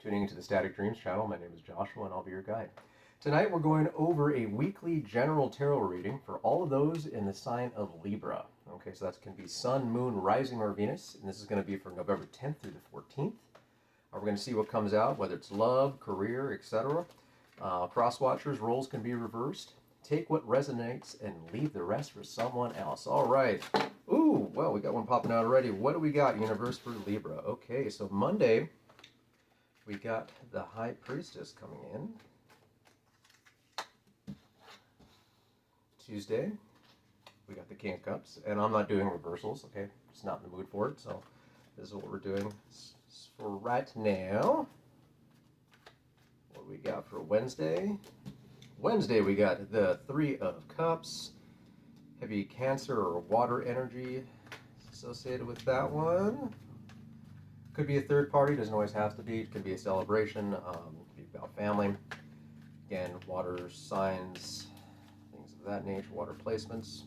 Tuning into the Static Dreams channel. My name is Joshua and I'll be your guide. Tonight we're going over a weekly general tarot reading for all of those in the sign of Libra. Okay, so that can be Sun, Moon, Rising, or Venus, and this is going to be from November 10th through the 14th. We're going to see what comes out, whether it's love, career, etc. Cross watchers, roles can be reversed. Take what resonates and leave the rest for someone else. All right. Ooh, well, we got one popping out already. What do we got, Universe, for Libra? Okay, so Monday, we got the High Priestess coming in. Tuesday, we got the King of Cups. And I'm not doing reversals, okay? Just not in the mood for it, so this is what we're doing for right now. What do we got for Wednesday? Wednesday, we got the Three of Cups. Heavy Cancer or water energy associated with that one. Could be a third party, doesn't always have to be. It could be a celebration, could be about family. Again, water signs, things of that nature, water placements.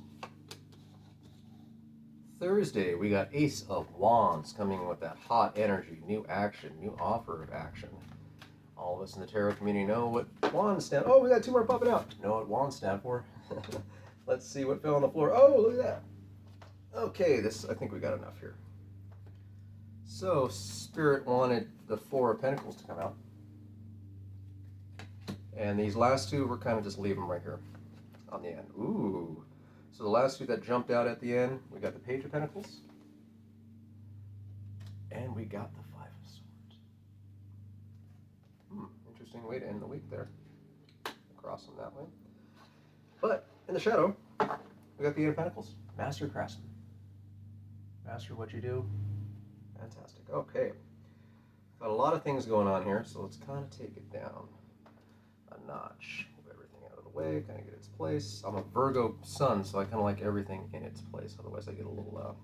Thursday, we got Ace of Wands coming with that hot energy, new action, new offer of action. All of us in the tarot community know what wands stand for. Oh, we got two more popping out. Know what wands stand for. Let's see what fell on the floor. Oh, look at that. Okay, I think we got enough here. So, Spirit wanted the Four of Pentacles to come out. And these last two, we're kind of just leave them right here on the end. Ooh. So the last two that jumped out at the end, we got the Page of Pentacles. And we got the Five of Swords. Interesting way to end the week there. Across them that way. But, in the shadow, we got the Eight of Pentacles. Master Craftsman. Master what you do. Fantastic. Okay. Got a lot of things going on here, so let's kind of take it down a notch. Move everything out of the way, kind of get its place. I'm a Virgo sun, so I kind of like everything in its place. Otherwise, I get a little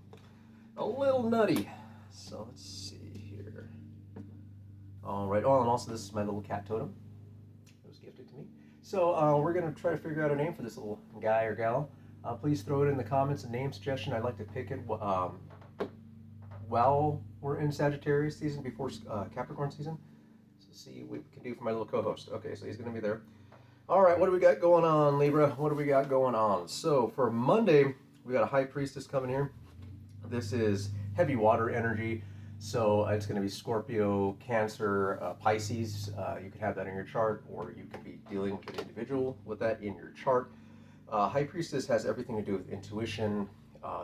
nutty. So let's see here. All right. Oh, and also this is my little cat totem. It was gifted to me. So we're going to try to figure out a name for this little guy or gal. Please throw it in the comments, a name suggestion. I'd like to pick it while we're in Sagittarius season, before Capricorn season. So see what we can do for my little co-host. Okay, so he's going to be there. All right, what do we got going on, Libra? What do we got going on? So for Monday, we got a High Priestess coming here. This is heavy water energy. So it's going to be Scorpio, Cancer, Pisces. You could have that in your chart, or you can be dealing with an individual with that in your chart. High Priestess has everything to do with intuition,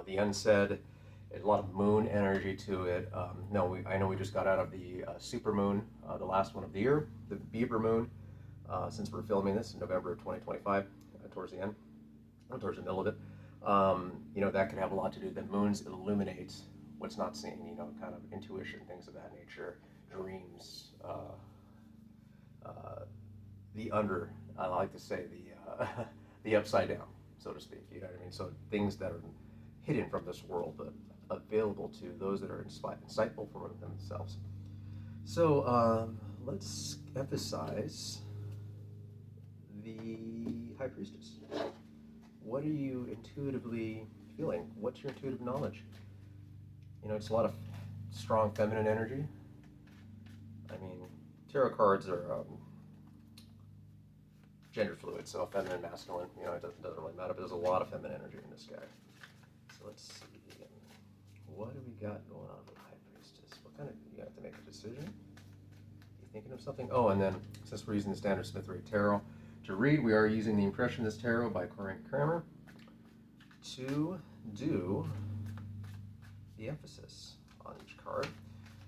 the unsaid, a lot of moon energy to it. I know we just got out of the super moon, the last one of the year, the Beaver moon, since we're filming this in November of 2025, towards the end, towards the middle of it. That could have a lot to do. The moons illuminate what's not seen, kind of intuition, things of that nature, dreams, I like to say the upside down, so to speak, you know what I mean? So things that are hidden from this world, but available to those that are insightful for themselves. So let's emphasize the High Priestess. What are you intuitively feeling? What's your intuitive knowledge? It's a lot of strong feminine energy. I mean, tarot cards are gender fluid, so feminine, masculine, it doesn't really matter, but there's a lot of feminine energy in this guy. So let's see. What do we got going on with High Priestess? You have to make a decision? You thinking of something? Oh, and then, since we're using the Standard Smith Rate Tarot to read, we are using the Impressionist Tarot by Corinne Kramer to do the emphasis on each card.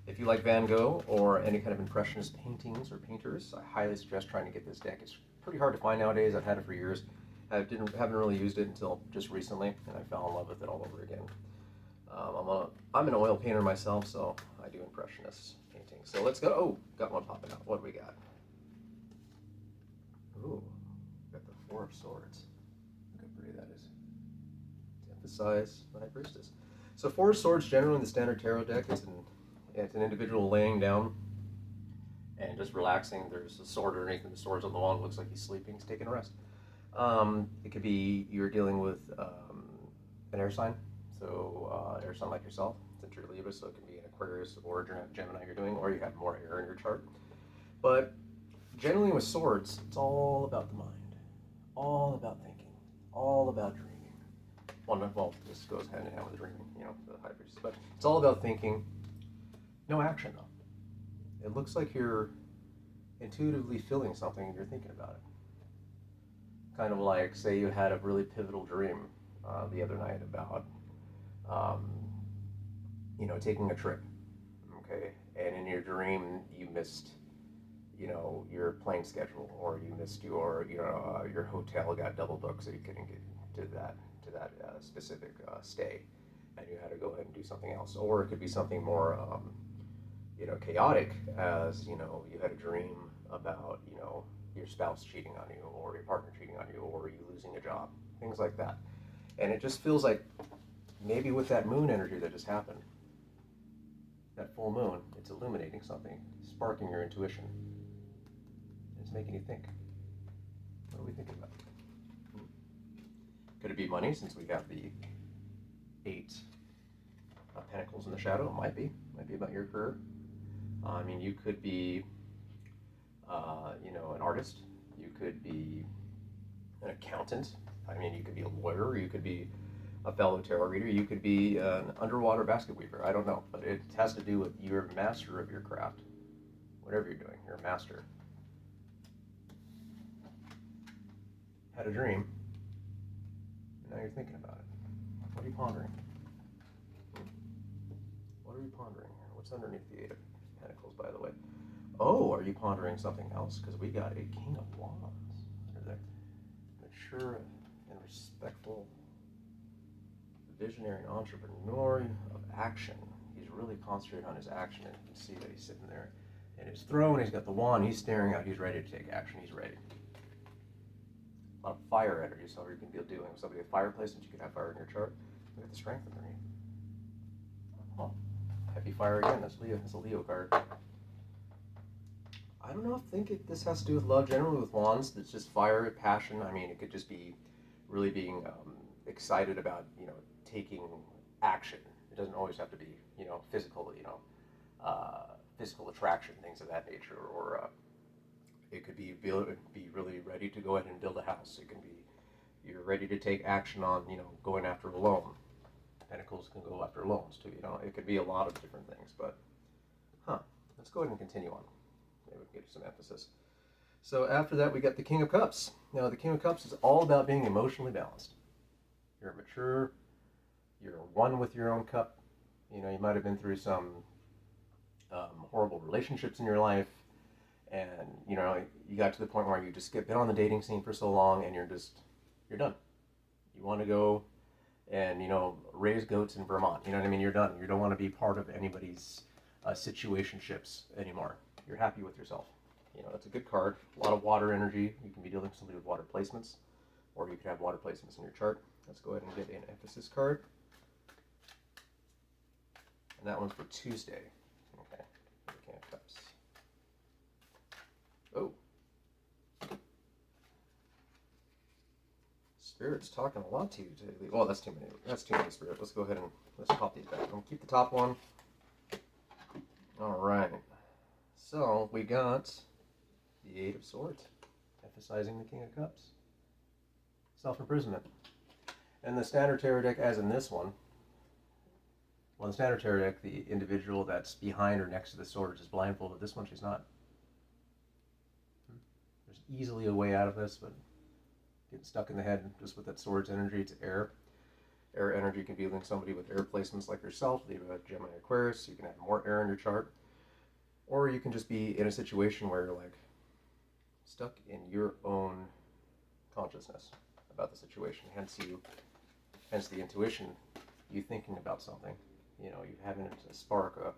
If you like Van Gogh or any kind of Impressionist paintings or painters, I highly suggest trying to get this deck. It's pretty hard to find nowadays. I've had it for years. I haven't really used it until just recently, and I fell in love with it all over again. I'm an oil painter myself, so I do Impressionist painting. So let's go. Oh, got one popping out. What do we got? Ooh, got the Four of Swords. Look how pretty that is. To emphasize the High Priestess. So Four of Swords, generally in the standard tarot deck, it's an individual laying down and just relaxing. There's a sword underneath, and the sword's on the wall. It looks like he's sleeping. He's taking a rest. It could be you're dealing with an air sign, so air sign like yourself, since you're Libra, so it can be an Aquarius or Gemini you're doing, or you have more air in your chart. But generally with swords, it's all about the mind, all about thinking, all about dreaming. Well, this goes hand in hand with dreaming, the high priestess. But it's all about thinking, no action though. It looks like you're intuitively feeling something and you're thinking about it. Kind of like, say you had a really pivotal dream the other night about, um, taking a trip, okay? And in your dream, you missed, your plane schedule, or you missed your hotel got double booked, so you couldn't get to that specific stay, and you had to go ahead and do something else. Or it could be something more, chaotic, as you had a dream about your spouse cheating on you, or your partner cheating on you, or you losing a job, things like that. And it just feels like maybe with that moon energy that just happened, that full moon, it's illuminating something, sparking your intuition. It's making you think. What are we thinking about? Could it be money, since we got the 8 of Pentacles in the shadow? It might be. Might be about your career. I mean, you could be, an artist. You could be an accountant. I mean, you could be a lawyer. You could be a fellow tarot reader. You could be an underwater basket weaver. I don't know, but it has to do with you're a master of your craft. Whatever you're doing, you're a master. Had a dream, and now you're thinking about it. What are you pondering? What are you pondering here? What's underneath the 8 of Pentacles, by the way? Oh, are you pondering something else? Because we got a King of Wands under there. Mature and respectful, visionary and entrepreneur of action. He's really concentrated on his action, and you can see that he's sitting there in his throne. He's got the wand. He's staring out. He's ready to take action. He's ready. A lot of fire energy, so you can be doing with somebody with fireplace, since you can have fire in your chart. Look at the strength underneath. Oh, heavy fire again. That's Leo. That's a Leo card. I don't know. This has to do with love. Generally with wands, it's just fire, passion. I mean, it could just be really being excited about taking action. It doesn't always have to be physical. Physical attraction, things of that nature, or it could be really ready to go ahead and build a house. It can be you're ready to take action on going after a loan. Pentacles can go after loans too. It could be a lot of different things. But let's go ahead and continue on. Maybe we can get some emphasis. So after that, we got the King of Cups. Now the King of Cups is all about being emotionally balanced. You're mature. You're one with your own cup. You might have been through some horrible relationships in your life. And you got to the point where you just been on the dating scene for so long, and you're done. You want to go and raise goats in Vermont. You know what I mean? You're done. You don't want to be part of anybody's situationships anymore. You're happy with yourself. That's a good card. A lot of water energy. You can be dealing with somebody with water placements, or you could have water placements in your chart. Let's go ahead and get an emphasis card, and that one's for Tuesday. Okay, the King of Cups. Oh. Spirit's talking a lot to you today. Well, that's too many. That's too many, Spirit. Let's go ahead and let's pop these back. I'm going to keep the top one. All right. So we got the 8 of Swords, emphasizing the King of Cups. Self-imprisonment. And the Standard Tarot deck, as in this one, well, the Standard Tarot deck, the individual that's behind or next to the swords is blindfolded. This one, she's not. There's easily a way out of this, but getting stuck in the head just with that swords energy, it's air. Air energy can be linked somebody with air placements like yourself, Libra, Gemini, Aquarius. You can have more air in your chart. Or you can just be in a situation where you're like stuck in your own consciousness about the situation. Hence the intuition, you thinking about something. You having a spark,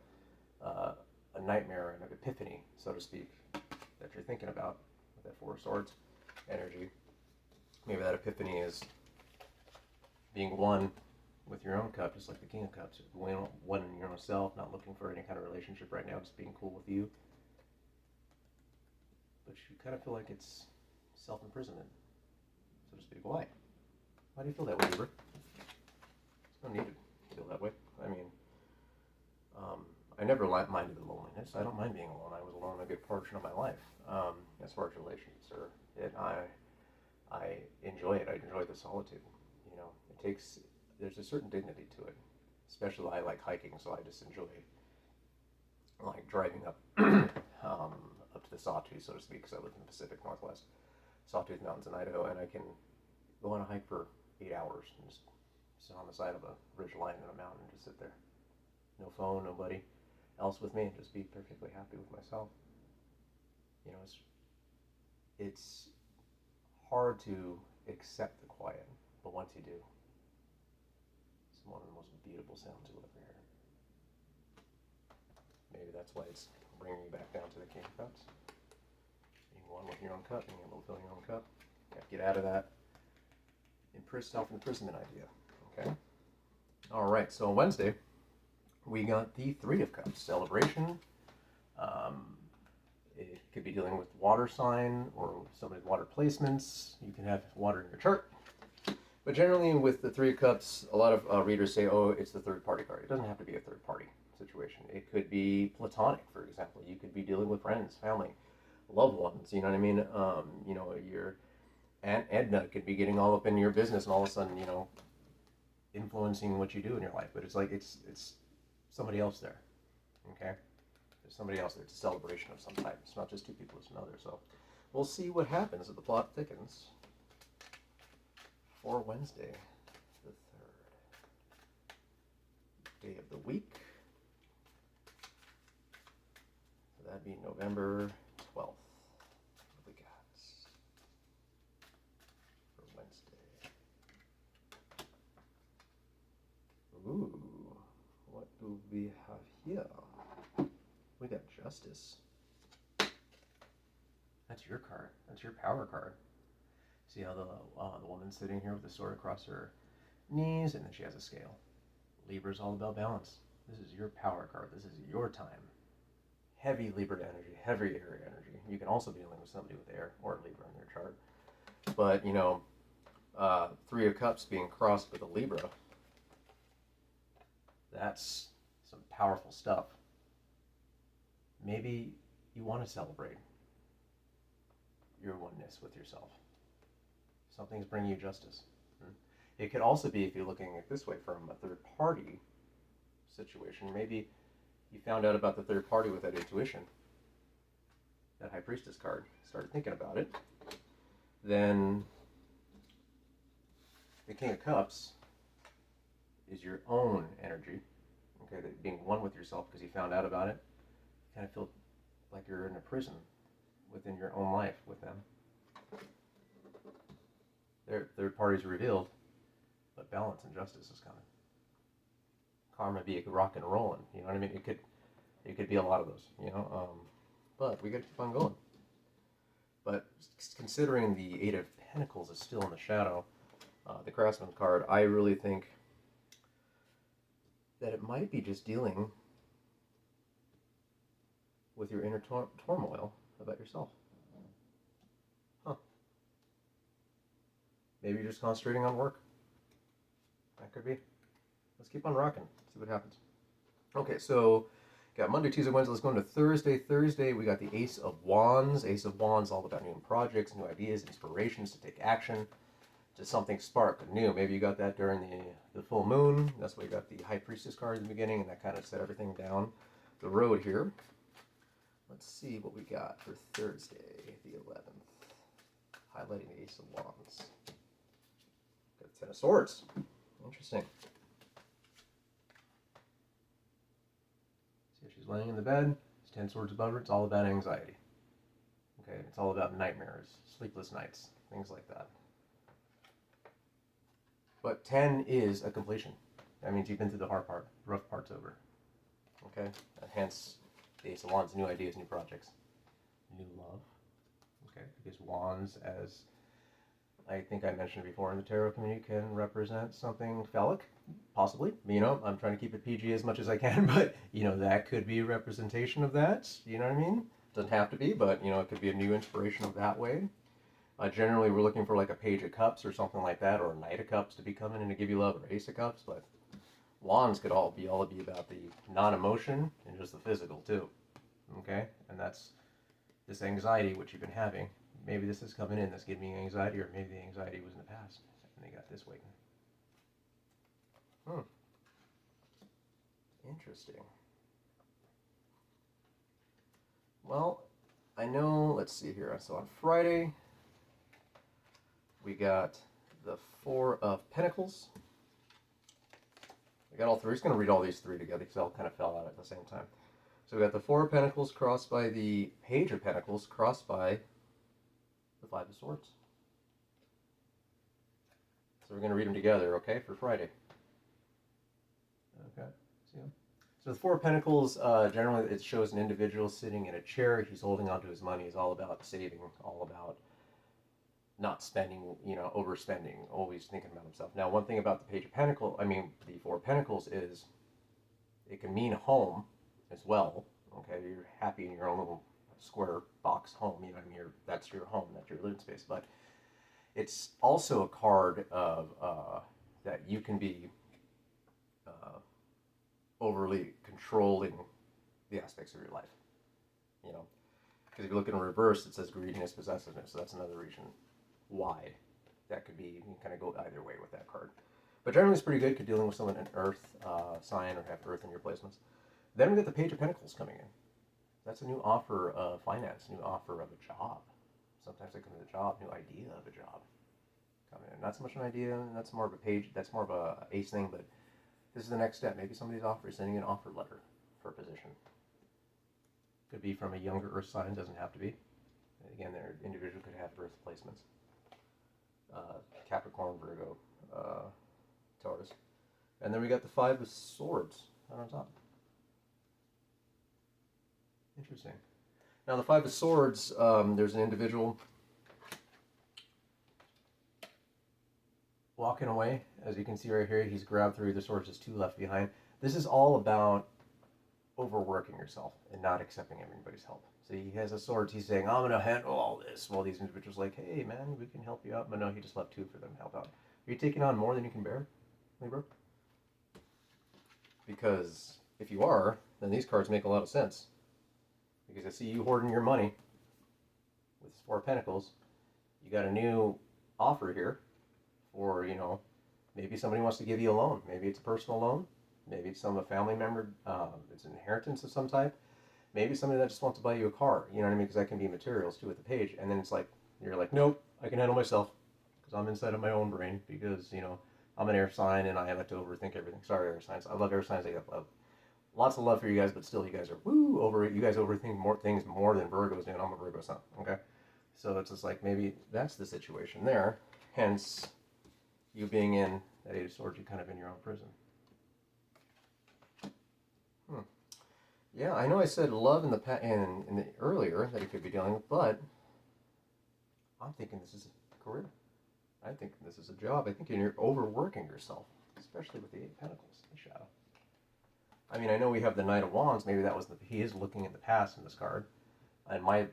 a nightmare, and an epiphany, so to speak, that you're thinking about with that 4 of Swords energy. Maybe that epiphany is being one with your own cup, just like the King of Cups. One in your own self, not looking for any kind of relationship right now, just being cool with you. But you kind of feel like it's self-imprisonment, so to speak. Why? Why do you feel that way, Libra? There's no need to feel that way. I mean, I never minded the loneliness. I don't mind being alone. I was alone a good portion of my life. As far as relationships are, I enjoy it. I enjoy the solitude. You know, it takes there's a certain dignity to it. Especially I like hiking, so I just enjoy like driving up up to the Sawtooth, so to speak, because I live in the Pacific Northwest, Sawtooth Mountains in Idaho, and I can go on a hike for 8 hours and just sit on the side of a ridge line in a mountain and just sit there. No phone, nobody else with me, and just be perfectly happy with myself. You know, it's hard to accept the quiet, but once you do, it's one of the most beautiful sounds you'll ever hear. Maybe that's why it's bringing you back down to the King of Cups. Being one with your own cup, being able to fill your own cup. You have to get out of that self-imprisonment idea. Okay? Alright, so on Wednesday, we got the Three of Cups celebration. It could be dealing with water sign or somebody's water placements. You can have water in your chart. But generally, with the Three of Cups, a lot of readers say, oh, it's the third party card. It doesn't have to be a third party situation. It could be platonic, for example. You could be dealing with friends, family, loved ones. You know what I mean? You know, your Aunt Edna could be getting all up in your business and all of a sudden, you know, influencing what you do in your life. But it's like it's somebody else there. Okay? There's somebody else there. It's a celebration of some type. It's not just two people, it's another. So we'll see what happens as the plot thickens for Wednesday, the 3rd. Day of the week. So that'd be November 12th. What we got for Wednesday? Ooh, what do we have here? We got Justice. That's your card. That's your power card. See how the woman's sitting here with the sword across her knees, and then she has a scale. Libra's all about balance. This is your power card. This is your time. Heavy Libra energy, heavy air energy. You can also be dealing with somebody with air or Libra in their chart. But, you know, Three of Cups being crossed with a Libra, that's some powerful stuff. Maybe you want to celebrate your oneness with yourself. Something's bringing you justice. It could also be, if you're looking at it this way, from a third party situation. Maybe you found out about the third party with that intuition, that High Priestess card, started thinking about it. Then the King of Cups is your own energy. Okay, that being one with yourself because you found out about it. You kind of feel like you're in a prison within your own life with them. Their third party's revealed, but balance and justice is coming. Karma be rock and rolling, you know what I mean? It could be a lot of those, you know. But we got to keep on going. But considering the Eight of Pentacles is still in the shadow, the Craftsman card, I really think that it might be just dealing with your inner turmoil about yourself. Maybe you're just concentrating on work. That could be. Let's keep on rocking. See what happens. Okay, so got Monday, Tuesday, Wednesday. Let's go into Thursday. Thursday, we got the Ace of Wands. Ace of Wands, all about new projects, new ideas, inspirations to take action, to something spark new. Maybe you got that during the full moon. That's why you got the High Priestess card in the beginning, and that kind of set everything down the road here. Let's see what we got for Thursday, the 11th. Highlighting the Ace of Wands. Got the Ten of Swords. Interesting. See, she's laying in the bed. It's 10 swords above her. It's all about anxiety. Okay, it's all about nightmares, sleepless nights, things like that. But 10 is a completion. That means you've been through the hard part. The rough part's over. Okay? And hence, the Ace of Wands, new ideas, new projects, new love. Okay? Because Wands, as I think I mentioned before in the tarot community, can represent something phallic, possibly. You know, I'm trying to keep it PG as much as I can, but, you know, that could be a representation of that. You know what I mean? Doesn't have to be, but, you know, it could be a new inspiration of that way. Generally, we're looking for like a Page of Cups or something like that, or a Knight of Cups to be coming in to give you love, or Ace of Cups, but Wands could all be about the non-emotion and just the physical too. Okay, and that's this anxiety which you've been having. Maybe this is coming in that's giving you anxiety, or maybe the anxiety was in the past and they got this waiting. Interesting. Well, I know, let's see here. So on Friday, we got the Four of Pentacles. We got all three. I'm just going to read all these three together because they all kind of fell out at the same time. So we got the Four of Pentacles crossed by the Page of Pentacles crossed by the Five of Swords. So we're going to read them together, okay, for Friday. Okay, see them? So the Four of Pentacles, generally it shows an individual sitting in a chair. He's holding onto his money. He's all about saving, all about not spending, overspending, always thinking about himself. Now, one thing about the Page of Pentacles, the Four of Pentacles is it can mean home as well. Okay, you're happy in your own little square box home. You know what I mean? That's your home. That's your living space. But it's also a card of that you can be overly controlling the aspects of your life. Because if you look in reverse, it says greediness, possessiveness. So that's another reason why that could be. You can kind of go either way with that card. But generally, it's pretty good because dealing with someone in Earth sign or have Earth in your placements. Then we get the Page of Pentacles coming in. That's a new offer of finance, new offer of a job. Sometimes it comes with a job, new idea of a job coming in. Not so much an idea, that's more of a page, that's more of a ace thing, but this is the next step. Maybe somebody's sending an offer letter for a position. Could be from a younger Earth sign, doesn't have to be. Again, their individual could have Earth placements. Capricorn, Virgo, Taurus. And then we got the Five of Swords on top. Interesting. Now the Five of Swords, there's an individual walking away. As you can see right here, he's grabbed three of the swords, there's two left behind. This is all about overworking yourself and not accepting everybody's help. So he has a sword, he's saying, I'm going to handle all this. Well, these individuals are like, hey man, we can help you out. But no, he just left two for them to help out. Are you taking on more than you can bear, Libra? Because if you are, then these cards make a lot of sense. Because I see you hoarding your money with this Four of Pentacles. You got a new offer here for, maybe somebody wants to give you a loan. Maybe it's a personal loan. Maybe it's a family member. It's an inheritance of some type. Maybe somebody that just wants to buy you a car. You know what I mean? Because that can be materials too with the Page. And then it's like, you're like, nope, I can handle myself. Because I'm inside of my own brain. Because, I'm an air sign and I like to overthink everything. Sorry, air signs. I love air signs. I love lots of love for you guys, but still, you guys are you guys overthink more things more than Virgos do, and I'm a Virgo sun, okay? So it's just like, maybe that's the situation there, hence you being in that Eight of Swords, you're kind of in your own prison. Yeah, I know I said love in the earlier that you could be dealing with, but I'm thinking this is a career. I think this is a job. I think you're overworking yourself, especially with the Eight of Pentacles, the shadow. I mean, I know we have the Knight of Wands. Maybe that was he is looking in the past in this card. In my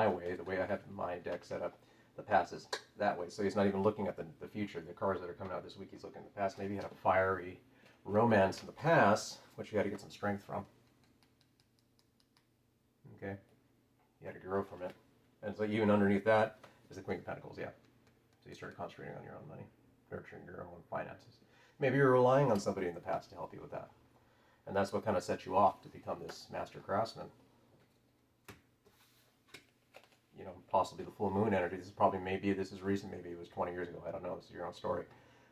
way, the way I have my deck set up, the past is that way. So he's not even looking at the future. The cards that are coming out this week, he's looking at the past. Maybe he had a fiery romance in the past, which you had to get some strength from. Okay, you had to grow from it. And so even underneath that is the Queen of Pentacles. Yeah. So you start concentrating on your own money, nurturing your own finances. Maybe you're relying on somebody in the past to help you with that. And that's what kind of sets you off to become this master craftsman. Possibly the full moon energy. Maybe this is recent, maybe it was 20 years ago. I don't know. This is your own story.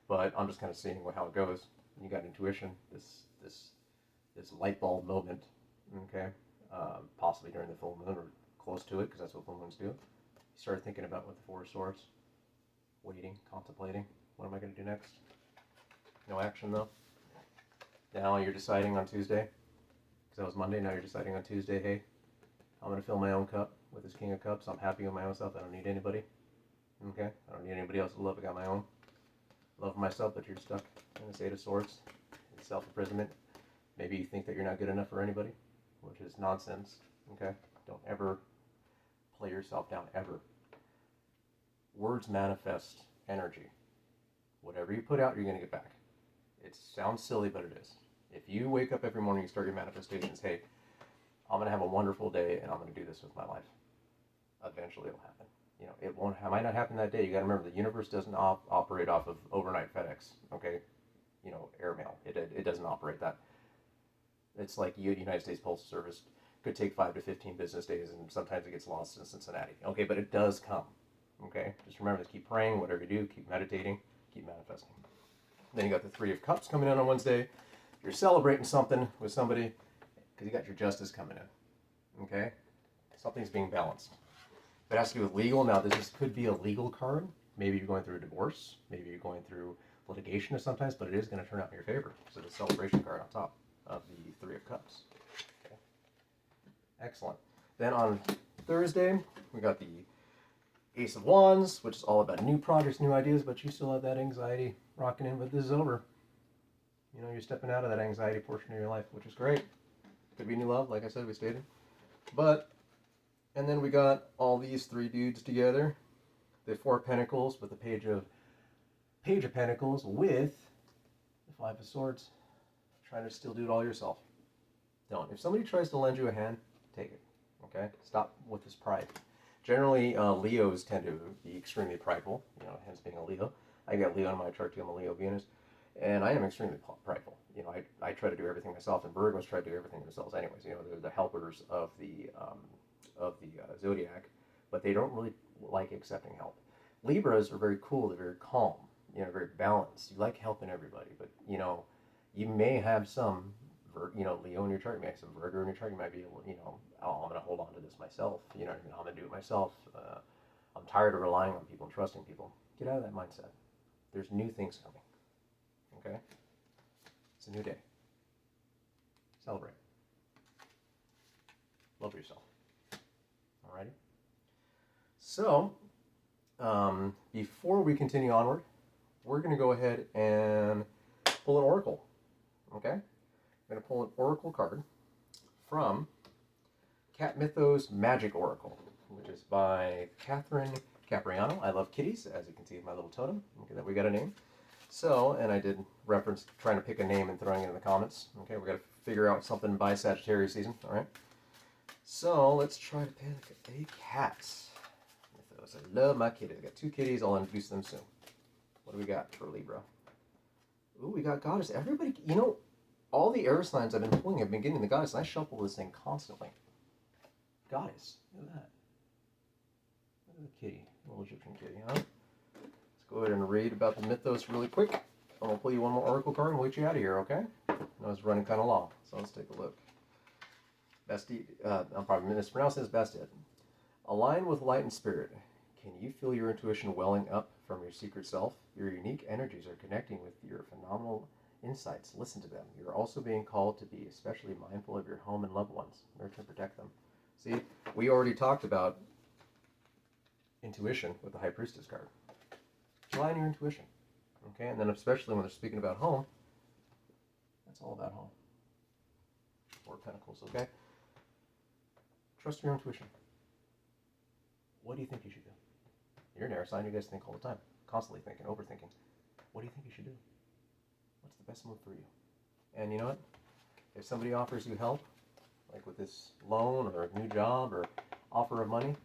But I'm just kind of seeing how it goes. You got intuition, this light bulb moment, okay? Possibly during the full moon or close to it, because that's what full moons do. You start thinking about what the Four of Swords, waiting, contemplating. What am I going to do next? No action though. Now you're deciding on Tuesday, because that was Monday, now you're deciding on Tuesday, hey, I'm going to fill my own cup with this King of Cups. I'm happy with my own self. I don't need anybody. Okay? I don't need anybody else to love. I got my own. Love myself, but you're stuck in this Eight of Swords. It's self-imprisonment. Maybe you think that you're not good enough for anybody, which is nonsense. Okay? Don't ever play yourself down, ever. Words manifest energy. Whatever you put out, you're going to get back. It sounds silly, but it is. If you wake up every morning, you start your manifestations, hey, I'm going to have a wonderful day and I'm going to do this with my life. Eventually it'll happen. You know, it might not happen that day. You got to remember, the universe doesn't operate off of overnight FedEx, okay? You know, airmail. It doesn't operate that. It's like United States Postal Service could take 5 to 15 business days, and sometimes it gets lost in Cincinnati. Okay, but it does come. Okay, just remember to keep praying, whatever you do, keep meditating, keep manifesting. Then you got the Three of Cups coming in on Wednesday. You're celebrating something with somebody because you got your justice coming in. Okay, something's being balanced. If it has to do with legal, now this could be a legal card. Maybe you're going through a divorce. Maybe you're going through litigation of sometimes, but it is going to turn out in your favor. So the celebration card on top of the Three of Cups. Okay. Excellent. Then on Thursday, we got the Ace of Wands, which is all about new projects, new ideas, but you still have that anxiety rocking in, but this is over. You know, you're stepping out of that anxiety portion of your life, which is great. Could be new love, like I said, we stated. But, and then we got all these three dudes together. The Four of Pentacles with the Page of Pentacles with the Five of Swords. Trying to still do it all yourself. Don't. If somebody tries to lend you a hand, take it. Okay? Stop with this pride. Generally, Leos tend to be extremely prideful, you know, hence being a Leo. I got Leo in my chart too, I'm a Leo Venus. And I am extremely prideful. You know, I try to do everything myself, and Virgos try to do everything themselves anyways. You know, they're the helpers of the zodiac, but they don't really like accepting help. Libras are very cool, they're very calm, you know, very balanced. You like helping everybody, but, you know, you may have some, you know, Leo in your chart, you may have some Virgo in your chart, you might be, you know, oh, I'm going to hold on to this myself, you know what I mean, I'm going to do it myself. I'm tired of relying on people and trusting people. Get out of that mindset. There's new things coming. Okay? It's a new day. Celebrate. Love yourself. Alrighty? So, before we continue onward, we're going to go ahead and pull an oracle. Okay? I'm going to pull an oracle card from Cat Mythos Magic Oracle, which is by Catherine Capriano. I love kitties, as you can see in my little totem. Okay, that we got a name. So, and I did reference trying to pick a name and throwing it in the comments. Okay, we got to figure out something by Sagittarius season. All right. So let's try to pick a cat. Mythos. I love my kitties. I got two kitties. I'll introduce them soon. What do we got for Libra? Ooh, we got Goddess. Everybody, you know, all the air signs I've been pulling have been getting the Goddess, and I shuffle this thing constantly. Goddess. Look at that. Look at the kitty. Little Egyptian kitty, huh? Let's go ahead and read about the Mythos really quick. I'm going to pull you one more oracle card and we'll get you out of here, okay? I know it's running kind of long, so let's take a look. I'm probably mispronouncing this, Bastid. Align with light and spirit. Can you feel your intuition welling up from your secret self? Your unique energies are connecting with your phenomenal insights. Listen to them. You're also being called to be especially mindful of your home and loved ones. Nurture and protect them. See, we already talked about intuition with the High Priestess card. Rely on your intuition. Okay, and then especially when they're speaking about home, that's all about home. Four of Pentacles, okay? Trust your intuition. What do you think you should do? You're an air sign, you guys think all the time. Constantly thinking, overthinking. What do you think you should do? What's the best move for you? And you know what? If somebody offers you help, like with this loan or a new job or offer of money,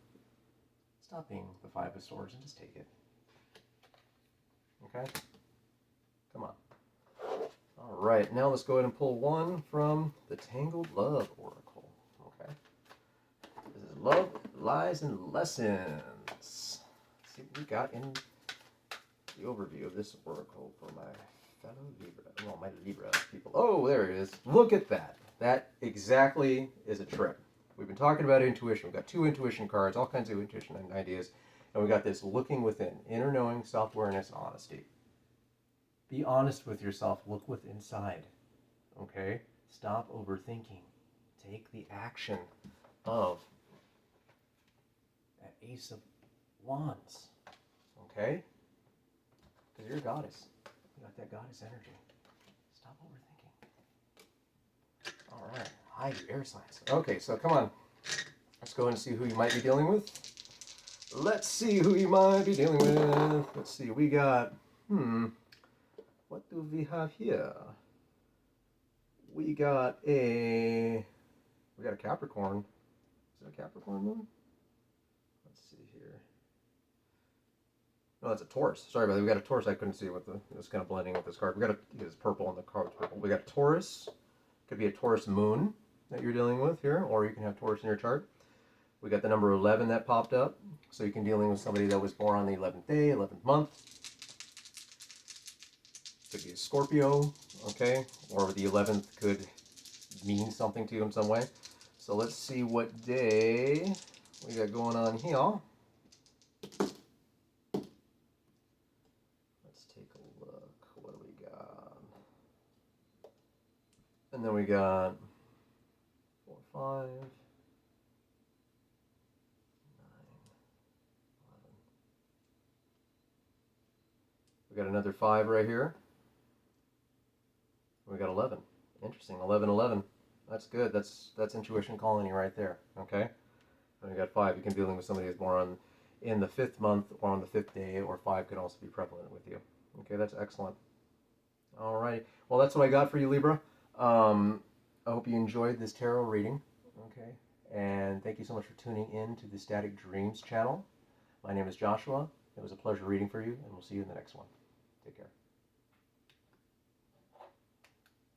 stop being the Five of Swords and just take it. Okay? Come on. All right, now let's go ahead and pull one from the Tangled Love Oracle. Okay. This is Love, Lies, and Lessons. Let's see what we got in the overview of this oracle for my fellow Libra. Well, my Libra people. Oh, there it is. Look at that. That exactly is a trip. We've been talking about intuition. We've got two intuition cards, all kinds of intuition and ideas. And we got this looking within, inner knowing, self-awareness, and honesty. Be honest with yourself. Look with inside. Okay? Stop overthinking. Take the action of that Ace of Wands. Okay? Because you're a goddess. You got that goddess energy. Stop overthinking. All right. Hide your air signs. Okay, so come on. Let's go and see who you might be dealing with. Let's see who you might be dealing with. Let's see. We got, what do we have here? We got a Capricorn. Is it a Capricorn moon? Let's see here. No, that's a Taurus. Sorry about that. We got a Taurus. I couldn't see what it was kind of blending with this card. We got it's purple on the card. Purple. We got Taurus. Could be a Taurus moon that you're dealing with here, or you can have Taurus in your chart. We got the number 11 that popped up, so you can dealing with somebody that was born on the 11th day, 11th month. Could be a Scorpio, okay, or the 11th could mean something to you in some way. So let's see what day we got going on here. Let's take a look. What do we got? And then we got 4, 5, 9, 11. We got another 5 right here. We got 11. Interesting. 11, 11. That's good. That's intuition calling you right there. Okay. And we got 5. You can be dealing with somebody who's born in the 5th month or on the 5th day, or 5 could also be prevalent with you. Okay, that's excellent. All right. Well, that's what I got for you, Libra. I hope you enjoyed this tarot reading. Okay. And thank you so much for tuning in to the Static Dreams channel. My name is Joshua. It was a pleasure reading for you, and we'll see you in the next one. Take care.